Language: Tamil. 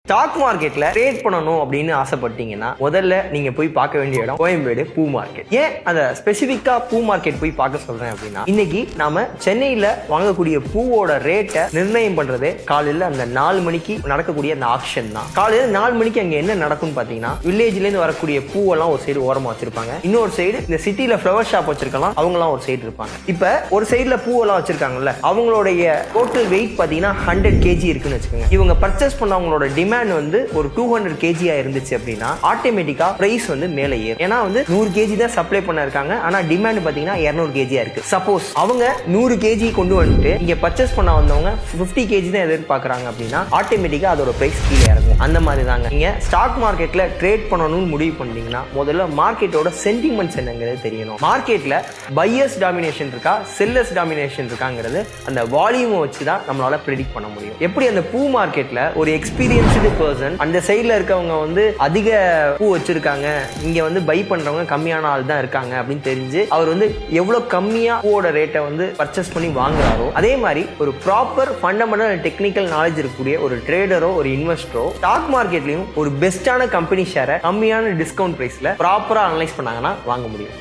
ஸ்டாக் மார்க்கெட்ல ட்ரேட் பண்ணணும் அப்படின்னு ஆசைப்பட்டீங்கன்னா முதல்ல நீங்க போய் பார்க்க வேண்டிய இடம் கோயம்பேடு பூ மார்க்கெட். ஏன் அந்த ஸ்பெசிபிக்கா பூ மார்க்கெட் போய் பார்க்க சொல்றேன் அப்படின்னா, இன்னைக்கு நாம சென்னையில வாங்கக்கூடிய பூவோட ரேட்டை நிர்ணயம் பண்றதே காலையில அந்த 4 மணிக்கு நடக்கக்கூடிய அந்த ஆக்ஷன் தான். காலையில 4 மணிக்கு அங்க என்ன நடக்கும்னு பாத்தீங்கன்னா, வில்லேஜ்ல இருந்து வரக்கூடிய பூவெல்லாம் ஒரு சைடு ஓரமா வச்சிருப்பாங்க, இன்னொரு சைடு இந்த சிட்டில ஃபிளவர் ஷாப் வச்சிருக்கலாம், அவங்கலாம் ஒரு சைடு இருப்பாங்க. இப்ப ஒரு சைடுல பூவெல்லாம் வச்சிருக்காங்கல்ல, அவங்களுடைய டோட்டல் வெயிட் பாத்தீங்கன்னா 100 kg இருக்குன்னு வச்சுக்கோங்க. இவங்க பர்ச்சேஸ் பண்ணவங்களோட டிமாண்ட் வந்து ஒரு 200 kg இருந்துச்சு அப்படின்னா ஆட்டோமேட்டிக்கா பிரைஸ் வந்து மேலே ஏறும். ஏன்னா வந்து 100 kg தான் சப்ளை பண்ண இருக்காங்க, ஆனா டிமாண்ட் பாத்தீங்கன்னா 200 kg இருக்கு. சப்போஸ் அவங்க 100 kg கொண்டு வந்துட்டு இங்க பர்ச்சேஸ் பண்ண வந்தவங்க 50 kg தான் எதிர்பார்க்கறாங்க அப்படின்னா ஆட்டோமேட்டிக்கா அதோட பிரைஸ் கீழே இறங்கும். அந்த மாதிரி தாங்க நீங்க ஸ்டாக் மார்க்கெட்ல ட்ரேட் பண்ணணும்னு முடிவு பண்ணீங்கன்னா முதல்ல மார்க்கெட்டோட சென்டிமெண்ட்ஸ் என்னங்கிறது தெரியணும். மார்க்கெட்ல பையர்ஸ் டாமினேஷன் இருக்கா, செல்லர்ஸ் டாமினேஷன் இருக்காங்கிறது அந்த வால்யூமை வச்சு தான் நம்மளால ப்ரெடிக்ட் பண்ண முடியும். எப்படி அந்த பூ மார்க்கெட்ல ஒரு எக்ஸ்பீரியன்ஸ்டு பர்சன் அந்த சைடுல இருக்கவங்க வந்து அதிக பூ வச்சிருக்காங்க, இங்க வந்து பை பண்றவங்க கம்மியான ஆள் தான் இருக்காங்க அப்படின்னு தெரிஞ்சு அவர் வந்து எவ்வளவு கம்மியா பூவோட ரேட்டை வந்து பர்ச்சேஸ் பண்ணி வாங்குறாரோ, அதே மாதிரி ஒரு ப்ராப்பர் ஃபண்டமெண்டல் டெக்னிக்கல் நாலேஜ் இருக்கக்கூடிய ஒரு ட்ரேடரோ ஒரு இன்வெஸ்டரோ ஸ்டாக் மார்க்கெட்லயும் ஒரு பெஸ்டான கம்பெனி ஷேரை கம்மியான டிஸ்கவுண்ட் பிரைஸ்ல ப்ராப்பரா அனலைஸ் பண்ணாங்கன்னா வாங்க முடியும்.